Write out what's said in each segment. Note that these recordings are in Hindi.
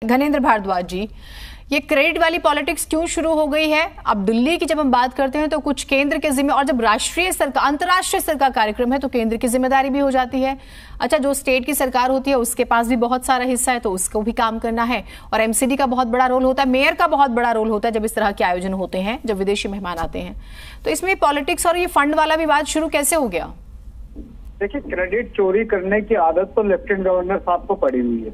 घनेंद्र भारद्वाज जी, ये क्रेडिट वाली पॉलिटिक्स क्यों शुरू हो गई है? अब दिल्ली की जब हम बात करते हैं तो कुछ केंद्र के जिम्मे, और जब राष्ट्रीय स्तर का अंतर्राष्ट्रीय स्तर का कार्यक्रम है तो केंद्र की जिम्मेदारी भी हो जाती है। अच्छा, जो स्टेट की सरकार होती है उसके पास भी बहुत सारा हिस्सा है तो उसको भी काम करना है, और एमसीडी का बहुत बड़ा रोल होता है, मेयर का बहुत बड़ा रोल होता है जब इस तरह के आयोजन होते हैं, जब विदेशी मेहमान आते हैं। तो इसमें पॉलिटिक्स और ये फंड वाला विवाद शुरू कैसे हो गया? देखिए, क्रेडिट चोरी करने की आदत तो लेफ्टिनेंट गवर्नर साहब को पड़ी हुई है।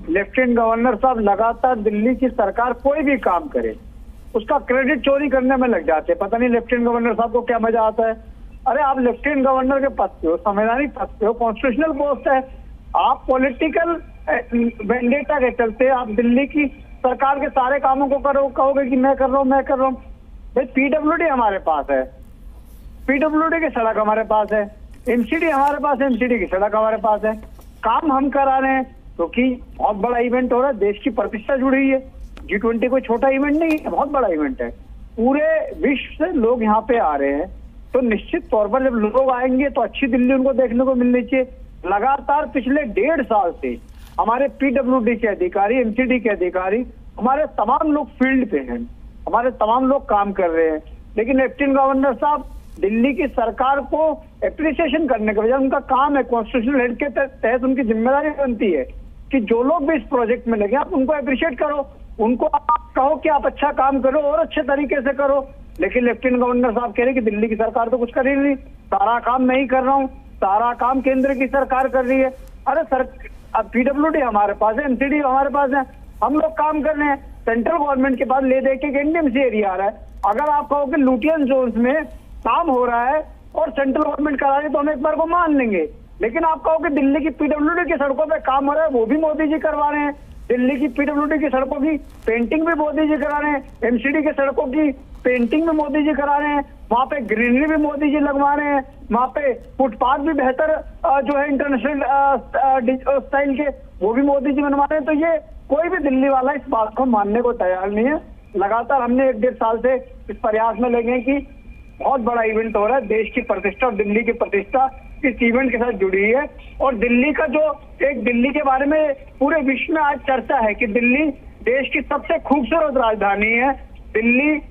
लेफ्टिनेंट गवर्नर साहब लगातार दिल्ली की सरकार कोई भी काम करे उसका क्रेडिट चोरी करने में लग जाते हैं। पता नहीं लेफ्टिनेंट गवर्नर साहब को क्या मजा आता है। अरे आप लेफ्टिनेंट गवर्नर के पद पे हो, संवैधानिक पद पे हो, कॉन्स्टिट्यूशनल पोस्ट है, आप पॉलिटिकल वेंडेटा के चलते आप दिल्ली की सरकार के सारे कामों को कहोगे कि मैं कर रहा हूँ। भाई पीडब्ल्यूडी हमारे पास है, पीडब्ल्यूडी की सड़क हमारे पास है, एमसीडी हमारे पास है, एमसीडी की सड़क हमारे पास है, काम हम करा रहे हैं क्योंकि बहुत बड़ा इवेंट हो रहा है, देश की प्रतिष्ठा जुड़ी हुई है। G20 कोई छोटा इवेंट नहीं है, बहुत बड़ा इवेंट है, पूरे विश्व से लोग यहाँ पे आ रहे हैं, तो निश्चित तौर पर जब लोग आएंगे तो अच्छी दिल्ली उनको देखने को मिलनी चाहिए। लगातार पिछले 1.5 साल से हमारे पीडब्ल्यूडी के अधिकारी, एमसीडी के अधिकारी, हमारे तमाम लोग फील्ड पे हैं, हमारे तमाम लोग काम कर रहे हैं, लेकिन लेफ्टिनेंट गवर्नर साहब दिल्ली की सरकार को एप्रिसिएशन करने के बजाय, उनका काम है, कॉन्स्टिट्यूशनल हेड के तहत उनकी जिम्मेदारी बनती है कि जो लोग भी इस प्रोजेक्ट में लगे आप उनको अप्रिशिएट करो, उनको आप कहो कि आप अच्छा काम करो और अच्छे तरीके से करो। लेकिन लेफ्टिनेंट गवर्नर साहब कह रहे कि दिल्ली की सरकार तो कुछ कर ही नहीं, सारा काम मैं ही कर रहा हूँ, सारा काम केंद्र की सरकार कर रही है। अरे सर, अब पीडब्ल्यूडी हमारे पास है, एमसीडी हमारे पास है, हम लोग काम कर रहे हैं, सेंट्रल गवर्नमेंट के पास ले दे के एनडीएमसी एरिया आ रहा है। अगर आप कहो कि लुटियन जोन्स में काम हो रहा है और सेंट्रल गवर्नमेंट करा रही है तो हम एक बार को मान लेंगे, लेकिन आप कहो कि दिल्ली की पीडब्ल्यूडी की सड़कों पे काम हो रहा है, वो भी मोदी जी करवा रहे हैं। दिल्ली की पीडब्ल्यूडी की सड़कों की पेंटिंग भी मोदी जी करा रहे हैं, एमसीडी के सड़कों की पेंटिंग भी मोदी जी करा रहे हैं, वहां पे ग्रीनरी भी मोदी जी लगवा रहे हैं, वहां पे फुटपाथ भी बेहतर जो है इंटरनेशनल स्टाइल के वो भी मोदी जी बनवा रहे हैं। तो ये कोई भी दिल्ली वाला इस बात को मानने को तैयार नहीं है। लगातार हमने 1.5 साल से इस प्रयास में लगे कि बहुत बड़ा इवेंट हो रहा है, देश की प्रतिष्ठा और दिल्ली की प्रतिष्ठा इस इवेंट के साथ जुड़ी है। और दिल्ली का जो एक दिल्ली के बारे में पूरे विश्व में आज चर्चा है कि दिल्ली देश की सबसे खूबसूरत राजधानी है, दिल्ली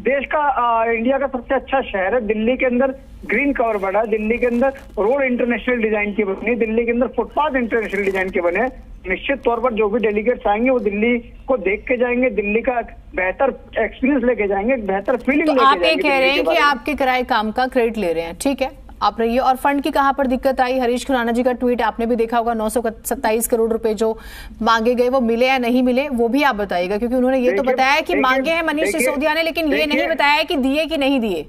देश का इंडिया का सबसे अच्छा शहर है, दिल्ली के अंदर ग्रीन कवर बढ़ा, दिल्ली के अंदर रोड इंटरनेशनल डिजाइन की बनी, दिल्ली के अंदर फुटपाथ इंटरनेशनल डिजाइन के बने। निश्चित तौर पर जो भी डेलीगेट्स आएंगे वो दिल्ली को देख के जाएंगे, दिल्ली का बेहतर एक्सपीरियंस लेके जाएंगे, बेहतर फीलिंग लेके जाएंगे। आप ये कह रहे हैं कि आपके कराए काम का क्रेडिट ले रहे हैं, ठीक है, आप रहिए। और फंड की कहां पर दिक्कत आई? हरीश खुराना जी का ट्वीट आपने भी देखा होगा, 927 करोड़ रुपए जो मांगे गए वो मिले या नहीं मिले, वो भी आप बताइएगा, क्योंकि उन्होंने ये तो बताया कि मांगे हैं मनीष सिसोदिया ने, लेकिन ये नहीं बताया कि दिए कि नहीं दिए।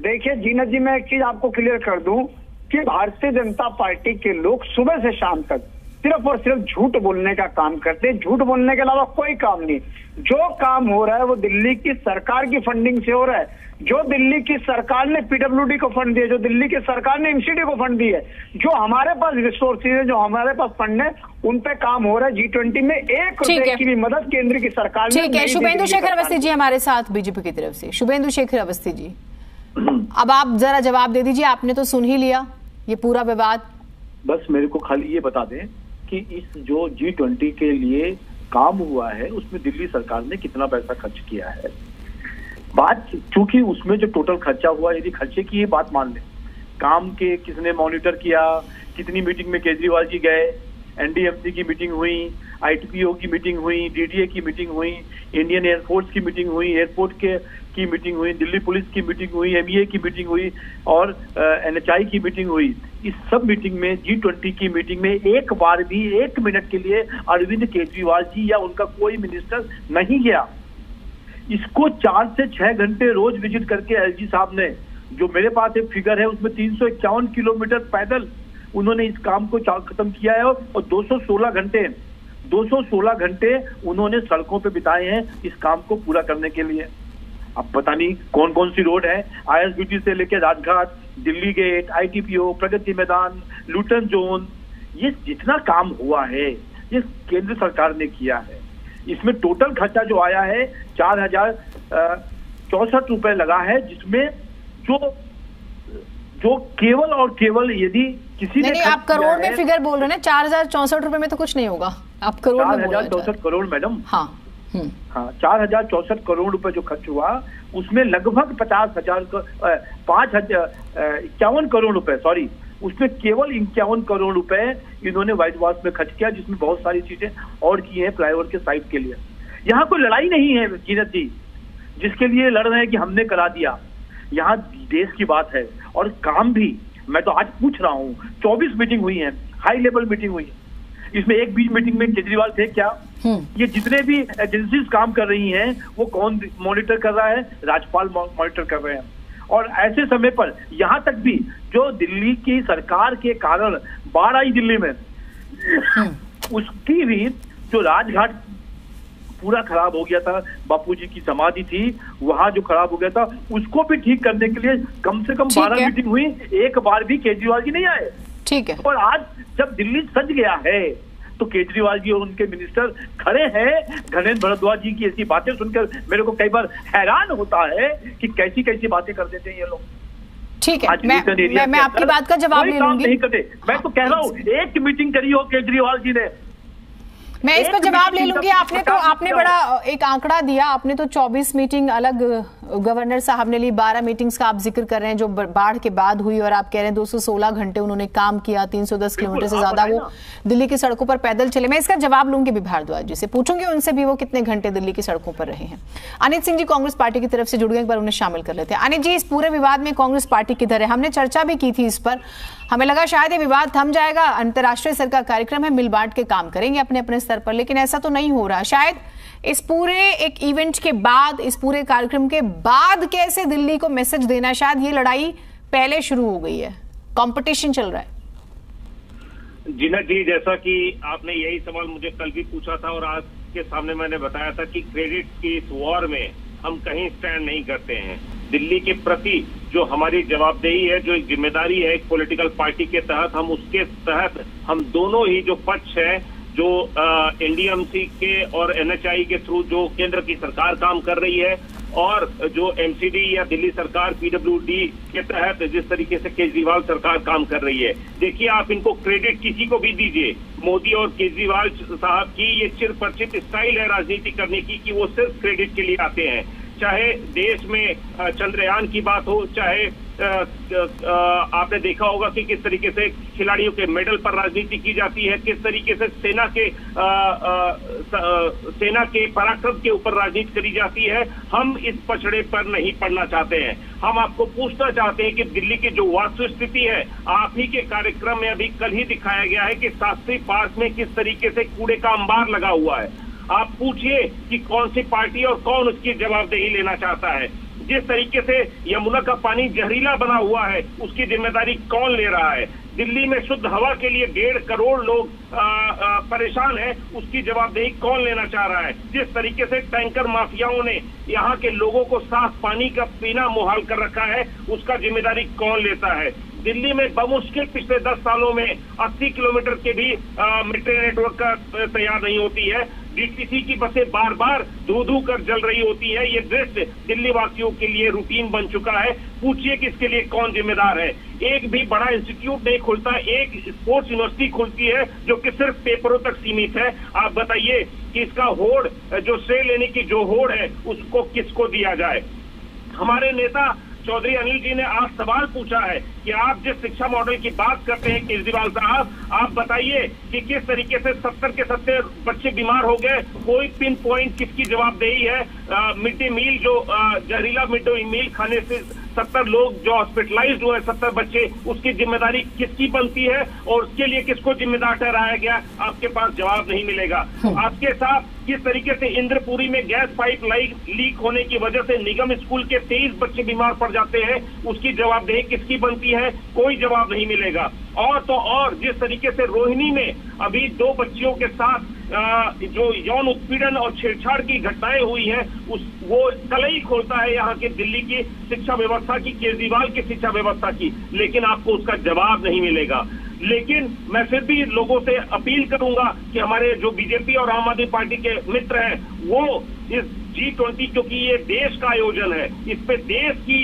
देखिए जीनत जी, मैं एक चीज आपको क्लियर कर दूं कि भारतीय जनता पार्टी के लोग सुबह से शाम तक सिर्फ और सिर्फ झूठ बोलने का काम करते हैं, झूठ बोलने के अलावा कोई काम नहीं। जो काम हो रहा है वो दिल्ली की सरकार की फंडिंग से हो रहा है, जो दिल्ली की सरकार ने पीडब्ल्यूडी को फंड दिया, जो दिल्ली की सरकार ने एमसीडी को फंड दिया, जो हमारे पास रिसोर्सेज है, जो हमारे पास फंड है, उन पे काम हो रहा है। G20 में 1 रुपए की भी मदद केंद्र की सरकार ने। ठीक है, शुभेंदु शेखर अवस्थी जी हमारे साथ बीजेपी की तरफ से। शुभेंदु शेखर अवस्थी जी, अब आप जरा जवाब दे दीजिए, आपने तो सुन ही लिया ये पूरा विवाद। बस मेरे को खाली ये बता दें कि इस जो G20 के लिए काम हुआ है उसमें दिल्ली सरकार ने कितना पैसा खर्च किया है। बात चूंकि उसमें जो टोटल खर्चा हुआ, यदि खर्चे की ये बात मान लें, काम के किसने मॉनिटर किया, कितनी मीटिंग में केजरीवाल जी गए, एनडीएमसी की मीटिंग हुई, आईटीपीओ की मीटिंग हुई, डीडीए की मीटिंग हुई, इंडियन एयरफोर्स की मीटिंग हुई, एयरपोर्ट की मीटिंग हुई, दिल्ली पुलिस की मीटिंग हुई, एमईए की मीटिंग हुई और एनएचआई की मीटिंग हुई। इस सब मीटिंग में, G20 की मीटिंग में एक बार भी 1 मिनट के लिए अरविंद केजरीवाल जी या उनका कोई मिनिस्टर नहीं गया। इसको 4 से 6 घंटे रोज विजिट करके एलजी साहब ने, जो मेरे पास एक फिगर है उसमें 351 किलोमीटर पैदल उन्होंने इस काम को खत्म किया है और 216 घंटे उन्होंने सड़कों पे बिताए हैं इस काम को पूरा करने के लिए। अब पता नहीं कौन कौन सी रोड है, आईएसबीटी से लेकर Rajghat, Delhi gate, ITPO, Pragati Maidan, लुटन zone, ये जितना काम हुआ है ये केंद्र सरकार ने किया है। इसमें टोटल खर्चा जो आया है 4064 रुपए लगा है, जिसमें जो जो केवल और केवल यदि किसी ने, आप करोड़ में फिगर बोल रहे हैं ना, 4064 रुपए में तो कुछ नहीं होगा, आप करोड़ में 4064 करोड़ मैडम। हाँ 4064 करोड़ रुपए जो खर्च हुआ, उसमें लगभग 51 करोड़ रुपए, सॉरी, उसमें केवल 51 करोड़ रुपए इन्होंने व्हाइट वॉश में खर्च किया, जिसमें बहुत सारी चीजें और की हैं फ्लाईओवर के साइड के लिए। यहाँ कोई लड़ाई नहीं है जीनत जी, जिसके लिए लड़ रहे हैं कि हमने करा दिया। यहाँ देश की बात है और काम भी। मैं तो आज पूछ रहा हूँ, 24 मीटिंग हुई है, हाई लेवल मीटिंग हुई है, इसमें एक बीच मीटिंग में केजरीवाल थे क्या? ये जितने भी एजेंसीज काम कर रही हैं वो कौन मॉनिटर कर रहा है? राज्यपाल मॉनिटर कर रहे हैं। और ऐसे समय पर यहाँ तक भी जो दिल्ली की सरकार के कारण बाढ़ आई दिल्ली में, उसकी भी जो राजघाट पूरा खराब हो गया था, बापूजी की समाधि थी वहां जो खराब हो गया था, उसको भी ठीक करने के लिए कम से कम 12 मीटिंग हुई, एक बार भी केजरीवाल जी नहीं आए। ठीक है। और आज जब दिल्ली सज गया है तो केजरीवाल जी और उनके मिनिस्टर खड़े हैं। घनेन्द्र भारद्वाज जी की ऐसी बातें सुनकर मेरे को कई बार हैरान होता है कि कैसी कैसी बातें कर देते हैं ये लोग। ठीक है, मैं आपकी बात का जवाब ले लूंगी। नहीं करते, मैं तो कह रहा हूँ एक मीटिंग करी हो केजरीवाल जी ने, मैं इस पर जवाब ले लूंगी। आपने बड़ा एक आंकड़ा दिया, आपने तो 24 मीटिंग अलग गवर्नर साहब ने ली, 12 मीटिंग्स का आप जिक्र कर रहे हैं जो बाढ़ के बाद हुई, और आप कह रहे हैं 216 घंटे उन्होंने काम किया, 310 किलोमीटर से ज्यादा वो दिल्ली की सड़कों पर पैदल चले। मैं इसका जवाब लूंगी भी भारद्वाज जी से, पूछूंगी उनसे भी वो कितने घंटे दिल्ली की सड़कों पर रहे हैं। अनित सिंह जी कांग्रेस पार्टी की तरफ से जुड़ गए, एक बार उन्हें शामिल कर लेते हैं। अनित जी, इस पूरे विवाद में कांग्रेस पार्टी किधर है? हमने चर्चा भी की थी इस पर, हमें लगा शायद ये विवाद थम जाएगा, अंतर्राष्ट्रीय स्तर का कार्यक्रम है, मिल बांट के काम करेंगे अपने अपने स्तर पर, लेकिन ऐसा तो नहीं हो रहा। शायद इस पूरे एक इवेंट के बाद, इस पूरे कार्यक्रम के बाद कैसे दिल्ली को मैसेज देना, शायद ये लड़ाई पहले शुरू हो गई है, कंपटीशन चल रहा है। जीना जी, जैसा कि आपने यही सवाल मुझे कल भी पूछा था और आज के सामने मैंने बताया था कि क्रेडिट की इस वॉर में हम कहीं स्टैंड नहीं करते हैं। दिल्ली के प्रति जो हमारी जवाबदेही है, जो एक जिम्मेदारी है एक पॉलिटिकल पार्टी के तहत, हम उसके तहत हम दोनों ही जो पक्ष है, जो एनडीएमसी के और एनएचआई के थ्रू जो केंद्र की सरकार काम कर रही है, और जो एमसीडी या दिल्ली सरकार पीडब्ल्यूडी के तहत जिस तरीके से केजरीवाल सरकार काम कर रही है, देखिए आप इनको क्रेडिट किसी को भी दीजिए, मोदी और केजरीवाल साहब की ये चिरपरिचित स्टाइल है राजनीति करने की कि वो सिर्फ क्रेडिट के लिए आते हैं। चाहे देश में चंद्रयान की बात हो, चाहे आपने देखा होगा कि किस तरीके से खिलाड़ियों के मेडल पर राजनीति की जाती है, किस तरीके से सेना के पराक्रम के ऊपर राजनीति करी जाती है। हम इस पछड़े पर नहीं पड़ना चाहते हैं। हम आपको पूछना चाहते हैं कि दिल्ली की जो वास्तु स्थिति है, आप ही के कार्यक्रम में अभी कल ही दिखाया गया है कि शास्त्री पार्क में किस तरीके से कूड़े का अंबार लगा हुआ है। आप पूछिए कि कौन सी पार्टी और कौन उसकी जवाबदेही लेना चाहता है। जिस तरीके से यमुना का पानी जहरीला बना हुआ है, उसकी जिम्मेदारी कौन ले रहा है। दिल्ली में शुद्ध हवा के लिए 1.5 करोड़ लोग परेशान हैं, उसकी जवाबदेही कौन लेना चाह रहा है। जिस तरीके से टैंकर माफियाओं ने यहाँ के लोगों को साफ पानी का पीना मुहाल कर रखा है, उसका जिम्मेदारी कौन लेता है। दिल्ली में बमुश्किल पिछले 10 सालों में 80 किलोमीटर के भी मेट्रो नेटवर्क का तैयार नहीं होती है। डीटीसी की बसें बार बार धू कर जल रही होती है। ये दृश्य दिल्ली वासियों के लिए रूटीन बन चुका है। पूछिए कि इसके लिए कौन जिम्मेदार है। एक भी बड़ा इंस्टीट्यूट नहीं खुलता, एक स्पोर्ट्स यूनिवर्सिटी खुलती है जो कि सिर्फ पेपरों तक सीमित है। आप बताइए कि इसका होड़, जो श्रेय लेने की जो होड़ है, उसको किसको दिया जाए। हमारे नेता चौधरी अनिल जी ने आज सवाल पूछा है कि आप जिस शिक्षा मॉडल की बात करते हैं केजरीवाल साहब, आप बताइए कि किस तरीके से 70 के 70 बच्चे बीमार हो गए, कोई पिन पॉइंट किसकी जवाबदेही है। मिड डे मील जो जहरीला मिड डे मील खाने से 70 लोग जो हॉस्पिटलाइज्ड हुए, 70 बच्चे, उसकी जिम्मेदारी किसकी बनती है और उसके लिए किसको जिम्मेदार ठहराया गया, आपके पास जवाब नहीं मिलेगा। आपके साथ किस तरीके से इंद्रपुरी में गैस पाइप लीक होने की वजह से निगम स्कूल के 23 बच्चे बीमार पड़ जाते हैं, उसकी जवाबदेही किसकी बनती है, कोई जवाब नहीं मिलेगा। और तो और जिस तरीके से रोहिणी में अभी 2 बच्चियों के साथ जो यौन उत्पीड़न और छेड़छाड़ की घटनाएं हुई हैं, वो कलई खोलता है यहाँ के दिल्ली की शिक्षा व्यवस्था की, केजरीवाल की शिक्षा व्यवस्था की, लेकिन आपको उसका जवाब नहीं मिलेगा। लेकिन मैं फिर भी लोगों से अपील करूंगा कि हमारे जो बीजेपी और आम आदमी पार्टी के मित्र हैं वो इस G20, क्योंकि ये देश का आयोजन है, इस पे देश की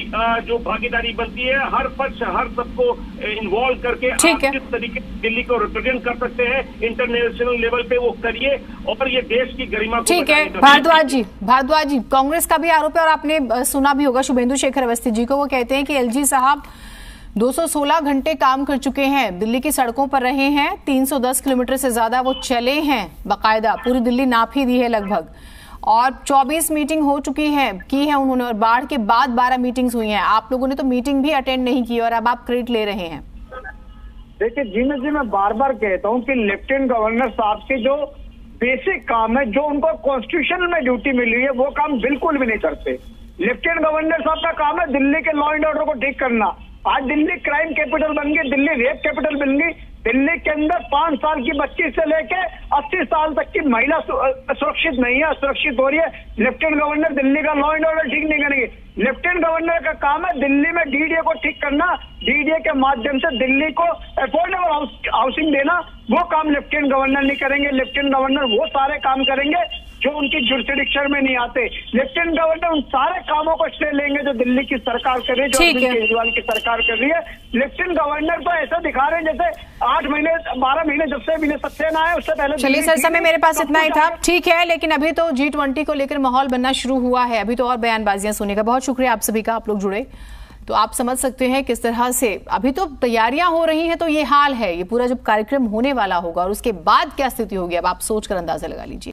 जो भागीदारी बनती है, हर पक्ष हर सबको इन्वॉल्व करके आप किस तरीके से दिल्ली को रिप्रेजेंट कर सकते हैं इंटरनेशनल लेवल पे वो करिए और ये देश की गरिमा को। ठीक है भारद्वाज जी, कांग्रेस का भी आरोप है और आपने सुना भी होगा शुभेंदु शेखर अवस्थी जी को, वो कहते हैं कि एलजी साहब 216 घंटे काम कर चुके हैं, दिल्ली की सड़कों पर रहे हैं, 310 किलोमीटर से ज्यादा वो चले हैं, बाकायदा पूरी दिल्ली नाप ही दी है लगभग, और 24 मीटिंग हो चुकी है की है उन्होंने, और बाढ़ के बाद 12 मीटिंग्स हुई हैं। आप लोगों ने तो मीटिंग भी अटेंड नहीं की और अब आप क्रेडिट ले रहे हैं। देखिए मैं बार बार कहता हूं कि लेफ्टिनेंट गवर्नर साहब के जो बेसिक काम है, जो उनको कॉन्स्टिट्यूशन में ड्यूटी मिली है, वो काम बिल्कुल भी नहीं करते। लेफ्टिनेंट गवर्नर साहब का काम है दिल्ली के लॉ एंड ऑर्डर को ठीक करना। आज दिल्ली क्राइम कैपिटल बन गई, दिल्ली रेप कैपिटल बन गई, दिल्ली के अंदर 5 साल की बच्ची से लेके 80 साल तक की महिला सुरक्षित नहीं है, सुरक्षित हो रही है। लेफ्टिनेंट गवर्नर दिल्ली का लॉ एंड ऑर्डर ठीक नहीं करेंगे। लेफ्टिनेंट गवर्नर का काम है दिल्ली में डीडीए को ठीक करना, डीडीए के माध्यम से दिल्ली को अफोर्डेबल हाउसिंग देना, वो काम लेफ्टिनेंट गवर्नर नहीं करेंगे। लेफ्टिनेंट गवर्नर वो सारे काम करेंगे जो उनकी जुरिसडिक्शन में नहीं आते। लेफ्टिनेंट गवर्नर उन सारे कामों को श्रेय लेंगे जो दिल्ली की सरकार कर रही है, जो अरविंद केजरीवाल की सरकार कर रही है। लेफ्टिनेंट गवर्नर तो ऐसा दिखा रहे हैं जैसे 8 महीने 12 महीने जब से विनय सक्सेना आए उससे पहले। चलिए सर, समय मेरे पास इतना ही था, ठीक है, लेकिन अभी तो G20 को लेकर माहौल बनना शुरू हुआ है, अभी तो और बयानबाजियां सुनने का। बहुत शुक्रिया आप सभी का, आप लोग जुड़े तो आप समझ सकते हैं किस तरह से अभी तो तैयारियां हो रही हैं, तो ये हाल है, ये पूरा जब कार्यक्रम होने वाला होगा और उसके बाद क्या स्थिति होगी अब आप सोचकर अंदाजा लगा लीजिए।